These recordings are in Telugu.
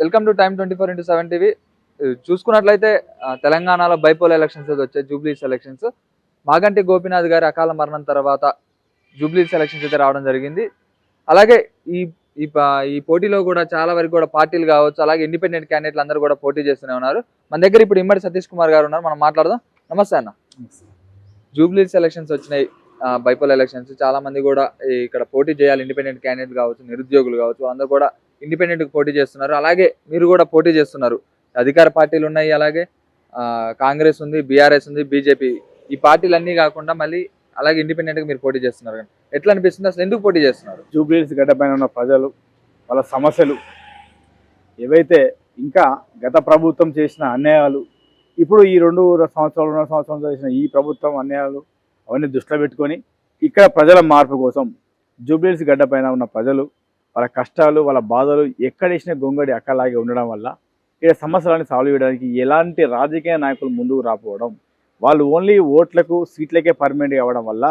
Welcome to time 24x7 TV. చూసుకున్నట్లయితే తెలంగాణలో బైపోల్ ఎలక్షన్స్ వచ్చాయి, జూబ్లీస్ ఎలక్షన్స్. మాగంటి గోపీనాథ్ గారి అకాల మరణం తర్వాత జూబ్లీస్ ఎలక్షన్స్ అయితే రావడం జరిగింది. అలాగే ఈ ఈ పోటీలో కూడా చాలా వరకు కూడా పార్టీలు కావచ్చు, అలాగే ఇండిపెండెంట్ క్యాండిడేట్లు అందరూ కూడా పోటీ చేస్తూనే ఉన్నారు. మన దగ్గర ఇప్పుడు ఇమ్మడి సతీష్ కుమార్ గారు ఉన్నారు, మనం మాట్లాడదాం. నమస్తే అన్న. జూబ్లీస్ ఎలక్షన్స్ వచ్చినాయి, బైపోల్ ఎలక్షన్స్. చాలా మంది కూడా ఇక్కడ పోటీ చేయాలి, ఇండిపెండెంట్ క్యాండిడేట్ కావచ్చు, నిరుద్యోగులు కావచ్చు, అందరూ కూడా ఇండిపెండెంట్ పోటీ చేస్తున్నారు. అలాగే మీరు కూడా పోటీ చేస్తున్నారు. అధికార పార్టీలు ఉన్నాయి, అలాగే కాంగ్రెస్ ఉంది, బీఆర్ఎస్ ఉంది, బీజేపీ. ఈ పార్టీలన్నీ కాకుండా మళ్ళీ అలాగే ఇండిపెండెంట్ గా మీరు పోటీ చేస్తున్నారు. కానీ ఎట్లా అనిపిస్తుంది, అసలు ఎందుకు పోటీ చేస్తున్నారు? జూబ్లీహిల్స్ గడ్డ పైన ఉన్న ప్రజలు వాళ్ళ సమస్యలు ఏవైతే, ఇంకా గత ప్రభుత్వం చేసిన అన్యాయాలు, ఇప్పుడు ఈ 2 సంవత్సరాలు చేసిన ఈ ప్రభుత్వం అన్యాయాలు, అవన్నీ దృష్టిలో పెట్టుకొని ఇక్కడ ప్రజల మార్పు కోసం జూబ్లీహిల్స్ గడ్డ పైన ఉన్న ప్రజలు వాళ్ళ కష్టాలు, వాళ్ళ బాధలు ఎక్కడేసిన గొంగడి అక్కలాగే ఉండడం వల్ల ఇక్కడ సమస్యలని సాల్వ్ చేయడానికి ఎలాంటి రాజకీయ నాయకులు ముందుకు రాకపోవడం, వాళ్ళు ఓన్లీ ఓట్లకు సీట్లకే పర్మనెంట్ అవ్వడం వల్ల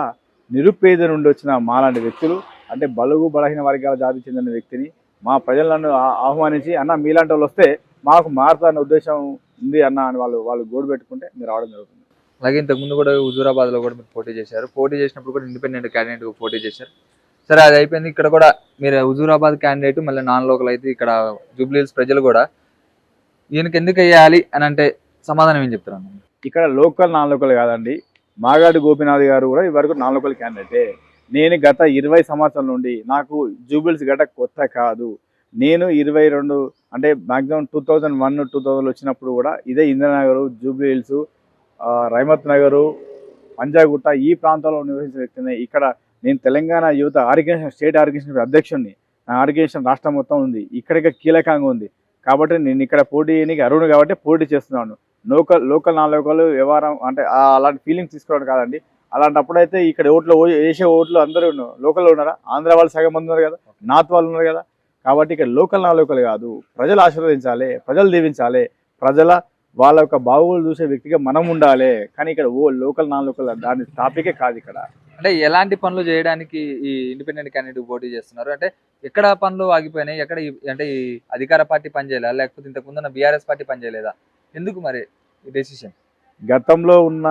నిరుపేద నుండి వచ్చిన మాలాంటి వ్యక్తులు, అంటే బలుగు బలహీన వర్గాల జాతి చెందిన వ్యక్తిని మా ప్రజలను ఆహ్వానించి, అన్న మీలాంటి వాళ్ళు వస్తే మాకు మారుతారన్న ఉద్దేశం ఉంది అన్న అని వాళ్ళు గోడు పెట్టుకుంటే మీరు రావడం జరుగుతుంది. అలాగే ఇంతకుముందు కూడా హుజూరాబాద్ లో కూడా మీరు పోటీ చేశారు. పోటీ చేసినప్పుడు కూడా ఇండిపెండెంట్ క్యాండిడేట్ పోటీ చేశారు. సరే, అది అయిపోయింది. ఇక్కడ కూడా మీరు హుజూరాబాద్ క్యాండిడేట్, మళ్ళీ నాన్ లోకల్ అయితే ఇక్కడ జూబ్లీహిల్స్ ప్రజలు కూడా ఈయనకి ఎందుకు వేయాలి అని అంటే సమాధానం ఏం చెప్తారు? ఇక్కడ లోకల్ నాన్ లోకల్ కాదండి, మాగాడి గోపీనాథ్ గారు కూడా ఇవరకు నాన్ లోకల్ క్యాండిడేటే. నేను గత 20 సంవత్సరాల నుండి, నాకు జూబ్లీహిల్స్ గడ్డ కొత్త కాదు. నేను 22 అంటే మ్యాక్సిమం 2001, 2000 వచ్చినప్పుడు కూడా ఇదే ఇంద్రనగర్, జూబ్లీహిల్స్, రైమత్ నగరు, పంజాగుట్ట ఈ ప్రాంతంలో నివసించిన వ్యక్తిని. ఇక్కడ నేను తెలంగాణ యువత ఆర్గనైజేషన్, స్టేట్ ఆర్గనైజేషన్ అధ్యక్షుడిని. నా ఆర్గనైజేషన్ రాష్ట్రం మొత్తం ఉంది, ఇక్కడ కీలకంగా ఉంది. కాబట్టి నేను ఇక్కడ పోటీకి అర్హుడు కాబట్టి పోటీ చేస్తున్నాను. లోకల్ నాన్ లోకల్ వ్యవహారం అంటే అలాంటి ఫీలింగ్స్ తీసుకోవడం కాదండి. అలాంటప్పుడైతే ఇక్కడ వేసే ఓట్లు అందరూ లోకల్లో ఉన్నారా? ఆంధ్ర వాళ్ళు సగం మంది ఉన్నారు కదా, నార్త్ వాళ్ళు ఉన్నారు కదా. కాబట్టి ఇక్కడ లోకల్ నాన్ లోకల్ కాదు, ప్రజలు ఆశీర్వదించాలి, ప్రజలు దీవించాలి, వాళ్ళ యొక్క బాగోగులు చూసే వ్యక్తిగా మనం ఉండాలి. కానీ ఇక్కడ లోకల్ నాన్ లోకల్ దాని టాపికే కాదు. ఇక్కడ అంటే ఎలాంటి పనులు చేయడానికి ఈ ఇండిపెండెంట్ క్యాండిడేట్ పోటీ చేస్తున్నారు? అంటే ఎక్కడ పనులు ఆగిపోయినాయి, ఎక్కడ అంటే ఈ అధికార పార్టీ పనిచేయలేదా, లేకపోతే ఇంతకుముందున్న బీఆర్ఎస్ పార్టీ పనిచేయలేదా? ఎందుకు మరి ఈ డెసిషన్? గతంలో ఉన్న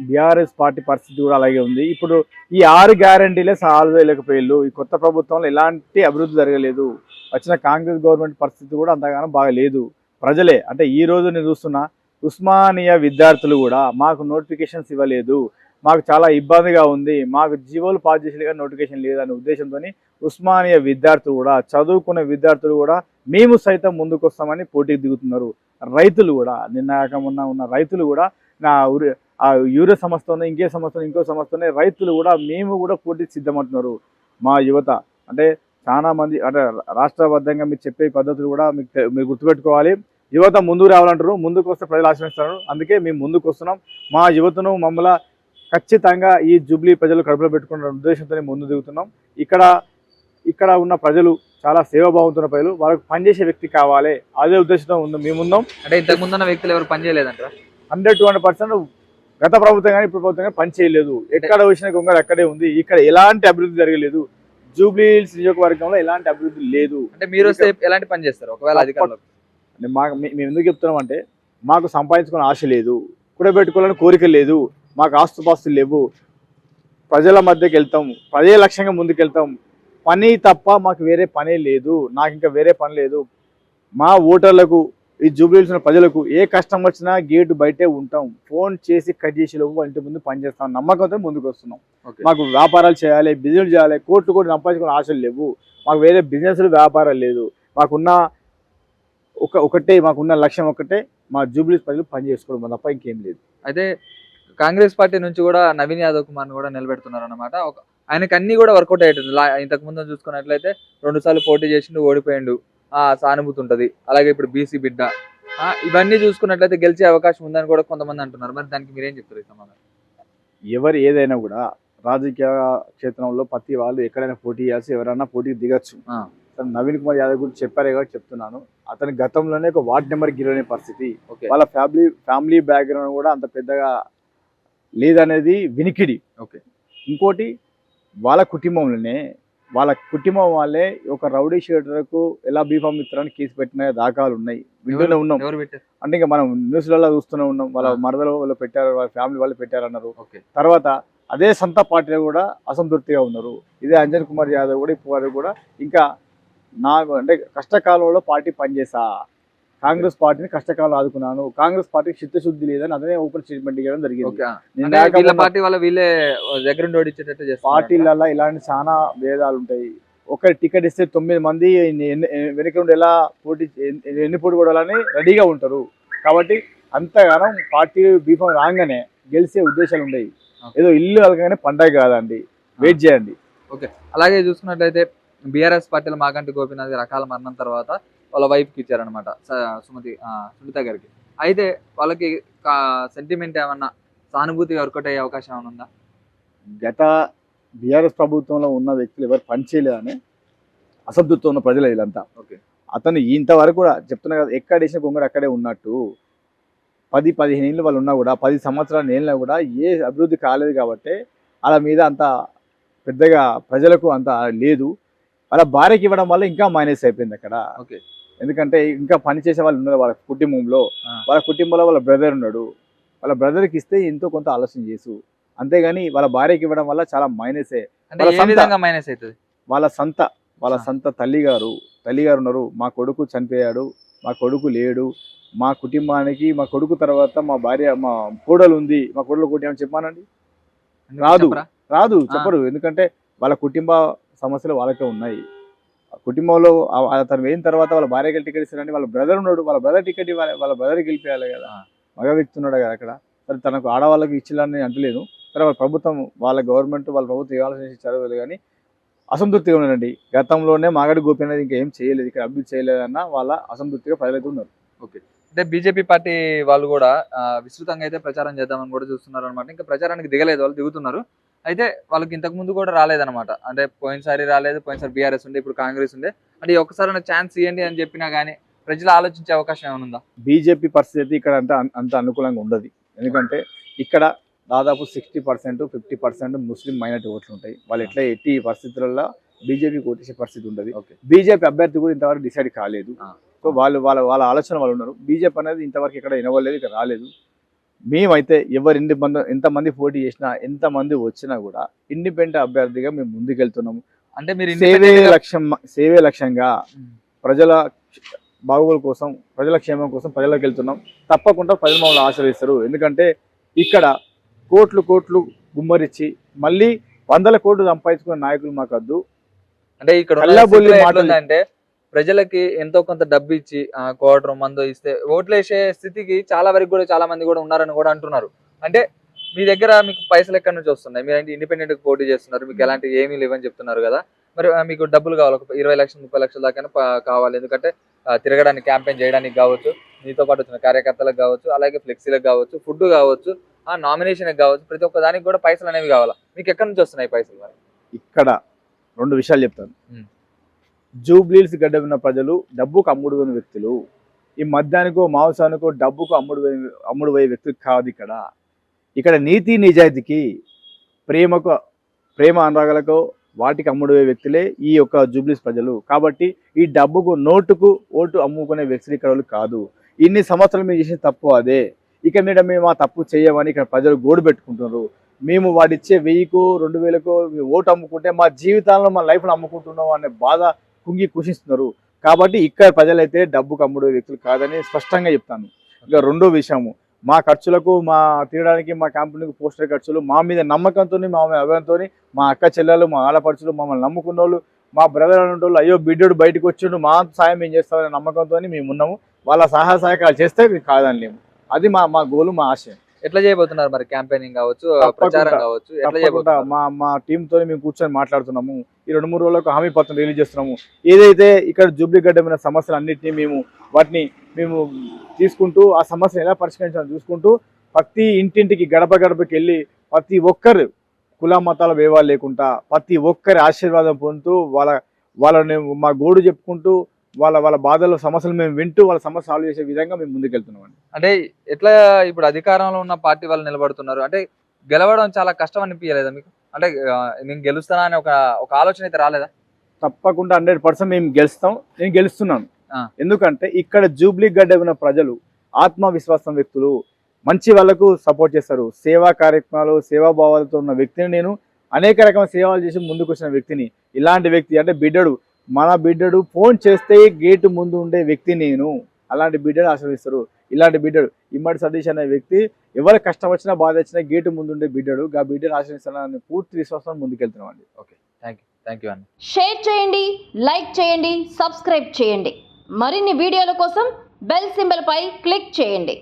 బీఆర్ఎస్ పార్టీ పరిస్థితి కూడా అలాగే ఉంది. ఇప్పుడు ఈ 6 గ్యారంటీలే సాల్వ్ చేయలేకపోయారు. ఈ కొత్త ప్రభుత్వంలో ఎలాంటి అభివృద్ధి జరగలేదు. వచ్చిన కాంగ్రెస్ గవర్నమెంట్ పరిస్థితి కూడా అంతగానో బాగలేదు. ప్రజలే అంటే ఈ రోజు నేను చూస్తున్నా, ఉస్మానియా విద్యార్థులు కూడా మాకు నోటిఫికేషన్స్ ఇవ్వలేదు, మాకు చాలా ఇబ్బందిగా ఉంది, మాకు జీవోలు పాస్ చేసేగా నోటిఫికేషన్ లేదనే ఉద్దేశంతో ఉస్మానియా విద్యార్థులు కూడా, చదువుకునే విద్యార్థులు కూడా మేము సైతం ముందుకు వస్తామని పోటీకి దిగుతున్నారు. రైతులు కూడా, మొన్న ఉన్న రైతులు కూడా, ఆ యూరియా సంస్థను, ఇంకో సంస్థనే రైతులు కూడా మేము కూడా పోటీకి సిద్ధమంటున్నారు. మా యువత అంటే చాలా మంది, అంటే రాష్ట్రబద్ధంగా మీరు చెప్పే పద్ధతులు కూడా మీరు గుర్తుపెట్టుకోవాలి. యువత ముందుకు రావాలంటారు, ముందుకు వస్తే ప్రజలు ఆశ్రయిస్తారు. అందుకే మేము ముందుకు వస్తున్నాం. మా యువతను మమ్మల్ని ఖచ్చితంగా ఈ జూబ్లీ ప్రజలు కడుపులో పెట్టుకున్న ఉద్దేశంతో ముందు దిగుతున్నాం. ఇక్కడ ఉన్న ప్రజలు చాలా సేవాభావంతో ప్రజలు, వాళ్ళకి పనిచేసే వ్యక్తి కావాలి, అదే ఉద్దేశంతో మేముందాం. అంటే ఇంతకు ముందున్న వ్యక్తులు ఎవరు పనిచేయలేదంటారా? 100-200% గత ప్రభుత్వం కానీ ఇప్పుడు ప్రభుత్వం కానీ పనిచేయలేదు. ఎక్కడ వచ్చిన గొంగళి అక్కడే ఉంది. ఇక్కడ ఎలాంటి అభివృద్ధి జరగలేదు. జూబ్లీహిల్స్ నియోజకవర్గంలో ఎలాంటి అభివృద్ధి లేదు. అంటే మీరు ఎలాంటి పని చేస్తారు ఒకవేళ అధికారులు? మేము ఎందుకు చెప్తున్నాం అంటే, మాకు సంపాదించుకునే ఆశ లేదు, కూడబెట్టుకోవాలని కోరిక లేదు, మాకు ఆస్తుపాస్తులు లేవు. ప్రజల మధ్యకి వెళ్తాం, ప్రజల లక్ష్యంగా ముందుకెళ్తాం. పని తప్ప మాకు వేరే పనే లేదు. నాకు ఇంకా వేరే పని లేదు. మా ఓటర్లకు, ఈ జూబ్లీహిల్స్ ఉన్న ప్రజలకు ఏ కష్టం వచ్చినా గేటు బయటే ఉంటాం. ఫోన్ చేసి కట్ చేసి లోపు ఇంటి ముందు పనిచేస్తాం, నమ్మకంతో ముందుకు వస్తున్నాం. మాకు వ్యాపారాలు చేయాలి, బిజినెస్ చేయాలి, కోట్లు కూడా సంపాదించుకునే ఆశలు లేవు. మాకు వేరే బిజినెస్లు, వ్యాపారాలు లేదు. మాకున్న లక్ష్యం ఒకటే, మా జూబ్లీహిల్స్ ప్రజలు పని చేసుకోవడం తప్ప ఇంకేం లేదు. అయితే కాంగ్రెస్ పార్టీ నుంచి కూడా నవీన్ యాదవ్ కుమార్ కూడా నిలబెడుతున్నారు అన్నమాట. ఆయనకి అన్ని కూడా వర్కౌట్ అయ్యేది. ఇంతకు ముందు చూసుకున్నట్లయితే 2 సార్లు పోటీ చేసిండు, ఓడిపోయిండు, సానుభూతి ఉంటుంది. అలాగే ఇప్పుడు బీసీ బిడ్డ, ఇవన్నీ చూసుకున్నట్లయితే గెలిచే అవకాశం ఉందని కూడా కొంతమంది అంటున్నారు. మరి దానికి మీరేం చెప్తారు? ఈ సమాధానం, ఎవరు ఏదైనా కూడా రాజకీయ క్షేత్రంలో ప్రతి వాళ్ళు ఎక్కడైనా పోటీ చేయాల్సి, ఎవరైనా పోటీకి దిగచ్చు. నవీన్ కుమార్ యాదవ్ గురించి చెప్పారే కాబట్టి చెప్తున్నాను. అతని గతంలోనే ఒక వార్డ్ నెంబర్ గెలవని పరిస్థితి, వాళ్ళ ఫ్యామిలీ బ్యాక్గ్రౌండ్ కూడా అంత పెద్దగా లేదనేది వినికిడి. ఇంకోటి, వాళ్ళ కుటుంబంలోనే వాళ్ళ కుటుంబం వాళ్ళే ఒక రౌడీ షీటర్కు ఎలా బీఫామ్ ఇస్తారని కేసు పెట్టిన దాఖలు ఉన్నాయి, వింటూనే ఉన్నాం. ఎవరు పెట్టారు? అంటే ఇంకా మనం న్యూస్లలో చూస్తూనే ఉన్నాం. వాళ్ళ ఆ. మరదలు వాళ్ళు పెట్టారు, వాళ్ళ ఫ్యామిలీ వాళ్ళు పెట్టారన్నారు. ఓకే. తర్వాత అదే సొంత పార్టీలో కూడా అసంతృప్తిగా ఉన్నారు. ఇదే అంజన్ కుమార్ యాదవ్ కూడా ఇప్పుడు కూడా ఇంకా నాకు అంటే కష్టకాలంలో పార్టీ పనిచేసా, కాంగ్రెస్ పార్టీని కష్టకాలం ఆదుకున్నాను, కాంగ్రెస్ పార్టీకి చిత్తశుద్ధి లేదని అదే ఓపెన్ స్టేట్మెంట్ ఇవ్వడం జరిగింది. ఓకే. నేను అంటే దాకా వీళ్ళ మొన్న పార్టీ వాళ్ళ వీళ్ళే దగ్గరుండి ఓడించేటట్టు చేస్తున్నారు. పార్టీలలో ఇలాంటి చాలా భేదాలు ఉంటాయి. ఒకరి టికెట్ ఇస్తే 9 మంది వెనక నుండి ఎలా పోటీ ఎన్ని పోటీ కొడాలని రెడీగా ఉంటారు. కాబట్టి అంతగానం పార్టీ బీఫామ్ రాగానే గెలిచే ఉద్దేశాలు ఉండవు. ఏదో ఇల్లు కలగానే పండగ కాదండి, వెయిట్ చేయండి. ఓకే. అలాగే చూసుకున్నట్లయితే బీఆర్ఎస్ పార్టీలో మాగంటి గోపీనాథ్ గారు అకాల మరణం తర్వాత వాళ్ళ వైఫ్కి ఇచ్చారనమాట, సునీత గారికి. అయితే వాళ్ళకి సెంటిమెంట్ ఏమన్నా సానుభూతి వర్కౌట్ అయ్యే అవకాశం ఏమైనా ఉందా? గత బీఆర్ఎస్ ప్రభుత్వంలో ఉన్న వ్యక్తులు ఎవరు పనిచేయలేదని అసంతృప్తి ఉన్న ప్రజలు వీళ్ళంతా. ఓకే. అతను ఇంతవరకు కూడా చెప్తున్నా కదా, ఎక్కడ వేసిన కొంగడు అక్కడే ఉన్నట్టు 10-15 ఏళ్ళు వాళ్ళు ఉన్నా కూడా 10 సంవత్సరాలు ఏళ్ళినా కూడా ఏ అభివృద్ధి కాలేదు. కాబట్టి వాళ్ళ మీద అంత పెద్దగా ప్రజలకు అంత లేదు. వాళ్ళ భార్యకి ఇవ్వడం వల్ల ఇంకా మైనస్ అయిపోయింది అక్కడ. ఓకే. ఎందుకంటే ఇంకా పనిచేసే వాళ్ళు ఉన్నారు వాళ్ళ కుటుంబంలో. వాళ్ళ కుటుంబంలో వాళ్ళ బ్రదర్ ఉన్నాడు. వాళ్ళ బ్రదర్కి ఇస్తే ఎంతో కొంత ఆలోచన చేసు, అంతేగాని వాళ్ళ భార్యకి ఇవ్వడం వల్ల చాలా మైనసే. అంటే ఏ విధంగా మైనస్ అవుతుంది? వాళ్ళ సంత తల్లిగారు ఉన్నారు. మా కొడుకు చనిపోయాడు, మా కొడుకు లేడు, మా కుటుంబానికి మా కొడుకు తర్వాత మా భార్య మా కోడలు ఉంది, మా కోడలు కొట్టి ఏమని చెప్పానండి? రాదు చెప్పరు. ఎందుకంటే వాళ్ళ కుటుంబ సమస్యలు వాళ్ళకే ఉన్నాయి. కుటుంబంలో అతను వేయిన తర్వాత వాళ్ళ భార్యకి టికెట్ ఇస్తారని వాళ్ళ బ్రదర్ ఉన్నాడు, వాళ్ళ బ్రదర్ టికెట్ ఇవ్వాలి, వాళ్ళ బ్రదర్కి గెలిపేయాలి కదా. మగ వ్యక్తి ఉన్నాడు కదా అక్కడ. సరే తనకు ఆడవాళ్ళకి ఇచ్చేయాలని అంటలేదు. సరే వాళ్ళ ప్రభుత్వం వాళ్ళ ప్రభుత్వం ఇవ్వాల్సిన చదవలేదు, కానీ అసంతృప్తిగా ఉన్నారండి. గతంలోనే మాగంటి గోపీనాథ్ ఇంకా ఏం చేయలేదు, ఇక్కడ అభివృద్ధి చేయలేదన్న వాళ్ళ అసంతృప్తిగా ప్రజలైతే ఉన్నారు. ఓకే. అంటే బీజేపీ పార్టీ వాళ్ళు కూడా విస్తృతంగా అయితే ప్రచారం చేద్దామని కూడా చూస్తున్నారు అనమాట. ఇంకా ప్రచారానికి దిగలేదు, వాళ్ళు దిగుతున్నారు. అయితే వాళ్ళకి ఇంతకు ముందు కూడా రాలేదన్నమాట. అంటే పోయినసారి రాలేదు, పోయినసారి బీఆర్ఎస్ ఉండే, ఇప్పుడు కాంగ్రెస్ ఉండే. అంటే ఒక్కసారి ఛాన్స్ ఇవ్వండి అని చెప్పినా కానీ ప్రజలు ఆలోచించే అవకాశం ఏమైనా ఉందా? బీజేపీ పరిస్థితి ఇక్కడ అంత అనుకూలంగా ఉండదు. ఎందుకంటే ఇక్కడ దాదాపు 60% 50% ముస్లిం మైనార్టీ ఓట్లు ఉంటాయి. వాళ్ళు ఎట్లా ఎట్టి పరిస్థితులలో బీజేపీకి ఓటేసే పరిస్థితి ఉంటుంది. బీజేపీ అభ్యర్థి కూడా ఇంతవరకు డిసైడ్ కాలేదు. సో వాళ్ళ ఆలోచన వాళ్ళు ఉన్నారు. బీజేపీ అనేది ఇంతవరకు ఇక్కడ వినవలేదు, ఇక్కడ రాలేదు. మేమైతే ఎవరు ఎంతమంది పోటీ చేసినా, ఎంతమంది వచ్చినా కూడా ఇండిపెండెంట్ అభ్యర్థిగా మేము ముందుకెళ్తున్నాము. అంటే మీరు సేవే లక్ష్యంగా ప్రజల బాగోగుల కోసం, ప్రజల క్షేమం కోసం ప్రజలకు వెళ్తున్నాం. తప్పకుండా ప్రజలు మమ్మల్ని ఆశ్రయిస్తారు. ఎందుకంటే ఇక్కడ కోట్లు గుమ్మరిచ్చి మళ్ళీ 100 కోట్లు సంపాదించుకున్న నాయకులు మాకు వద్దు. అంటే ఇక్కడ అంటే ప్రజలకి ఎంతో కొంత డబ్బు ఇచ్చి కోటరు మందు ఇస్తే ఓట్లు వేసే స్థితికి చాలా వరకు కూడా చాలా మంది కూడా ఉన్నారని కూడా అంటున్నారు. అంటే మీ దగ్గర మీకు పైసలు ఎక్కడి నుంచి వస్తున్నాయి? మీరు అంటే ఇండిపెండెంట్ పోటీ చేస్తున్నారు, మీకు ఎలాంటి ఏమీ లేవని చెప్తున్నారు కదా. మరి మీకు డబ్బులు కావాలి, ఒక 20 లక్షలు 30 లక్షల దాకా కావాలి. ఎందుకంటే తిరగడానికి, క్యాంపెయిన్ చేయడానికి కావచ్చు, మీతో పాటు వచ్చిన కార్యకర్తలకు కావచ్చు, అలాగే ఫ్లెక్సీలకు కావచ్చు, ఫుడ్ కావచ్చు, నామినేషన్కి కావచ్చు, ప్రతి ఒక్క దానికి కూడా పైసలు అనేవి కావాలా. మీకు ఎక్కడి నుంచి వస్తున్నాయి పైసలు? మరి ఇక్కడ 2 విషయాలు చెప్తాను. జూబ్లీహిల్స్ గడ్డ ఉన్న ప్రజలు డబ్బుకు అమ్ముడుపోయిన వ్యక్తులు. ఈ మద్యానికో మాంసానికో డబ్బుకు అమ్ముడుపోయే వ్యక్తులు కాదు. ఇక్కడ నీతి నిజాయితీకి, ప్రేమ అనురాగాలకు వాటికి అమ్ముడుపోయే వ్యక్తులే ఈ యొక్క జూబ్లీహిల్స్ ప్రజలు. కాబట్టి ఈ డబ్బుకు నోటుకు ఓటు అమ్ముకునే వ్యక్తులు ఇక్కడ వాళ్ళు కాదు. ఇన్ని సంవత్సరాలు మీరు చేసిన తప్పు అదే. ఇక మీద మేము ఆ తప్పు చేయమని ఇక్కడ ప్రజలు గోడు పెట్టుకుంటున్నారు. మేము వాడిచ్చే 1000కో 2000కో ఓటు అమ్ముకుంటే మా జీవితాల్లో మా లైఫ్లో అమ్ముకుంటున్నాం అనే బాధ కుషిస్తున్నారు. కాబట్టి ఇక్కడ ప్రజలైతే డబ్బుకు అమ్ముడు వ్యక్తులు కాదని స్పష్టంగా చెప్తాను. ఇంకా 2వ విషయము, మా ఖర్చులకు, మా తినడానికి, మా క్యాంపెయిన్కి పోస్టర్ ఖర్చులు, మా మీద నమ్మకంతో, మా అభిమానంతో మా అక్క చెల్లెలు, మా ఆడపడుచులు, మమ్మల్ని నమ్ముకున్న వాళ్ళు, మా బ్రదర్ అనేటోళ్ళు, అయ్యో బిడ్డడు బయటకు వచ్చిండు, మా సాయం ఏం చేస్తామనే నమ్మకంతో మేము ఉన్నాము. వాళ్ళ సహాయకాలు చేస్తే మేము కాదని లేము. అది మా గోలు, మా ఆశయం. ఎట్లా చేయబోతున్నారు మరి? క్యాంపెయినింగ్ కావచ్చు, ప్రచారం కావచ్చు, మా టీంతో మేము కూర్చొని మాట్లాడుతున్నాము. ఈ 2-3 రోజులకు హామీ పత్రం రిలీజ్ చేస్తున్నాము. ఏదైతే ఇక్కడ జూబ్లీగడ్డ మీద సమస్యలు అన్నింటినీ మేము తీసుకుంటూ ఆ సమస్యను ఎలా పరిష్కరించాలని చూసుకుంటూ ప్రతి ఇంటింటికి గడపకి వెళ్ళి ప్రతి ఒక్కరు కుల మతాల భేదాలు లేకుండా ప్రతి ఒక్కరి ఆశీర్వాదం పొందుతూ వాళ్ళని మా గోడు చెప్పుకుంటూ వాళ్ళ బాధలు, సమస్యలు మేము వింటూ వాళ్ళ సమస్య సాల్వ్ చేసే విధంగా మేము ముందుకెళ్తున్నాం. అంటే ఎట్లా ఇప్పుడు అధికారంలో ఉన్న పార్టీ వాళ్ళు నిలబడుతున్నారు అంటే గెలవడం చాలా కష్టం అనిపించలేదా మీకు? అంటే నేను గెలుస్తానా అని ఒక ఆలోచన అయితే రాలేదా? తప్పకుండా 100% మేము గెలుస్తాం. నేను గెలుస్తున్నాను. ఆ. ఎందుకంటే ఇక్కడ జూబ్లీ గడ్డ ఉన్న ప్రజలు ఆత్మవిశ్వాసం వ్యక్తులు, మంచి వాళ్ళకు సపోర్ట్ చేస్తారు. సేవా కార్యక్రమాలు, సేవాభావాలతో ఉన్న వ్యక్తిని నేను. అనేక రకమైన సేవలు చేసి ముందుకు వచ్చిన వ్యక్తిని. ఇలాంటి వ్యక్తి అంటే మన బిడ్డడు ఫోన్ చేస్తే గేటు ముందు ఉండే వ్యక్తి నేను. అలాంటి బిడ్డను ఆశ్రయిస్తారు. ఇలాంటి బిడ్డడు ఇమ్మడి సతీష్ అనే వ్యక్తి ఎవరు కష్టం వచ్చినా బాధ వచ్చినా గేటు ముందు ఉండే బిడ్డడు. ఆ బిడ్డను ఆశ్రయిస్తానని పూర్తి విశ్వాసం ముందుకెళ్తున్నాం అండి. ఓకే, థ్యాంక్ యూ అండి. షేర్ చేయండి, లైక్ చేయండి, సబ్స్క్రైబ్ చేయండి. మరిన్ని వీడియోల కోసం బెల్ సింబల్ పై క్లిక్ చేయండి.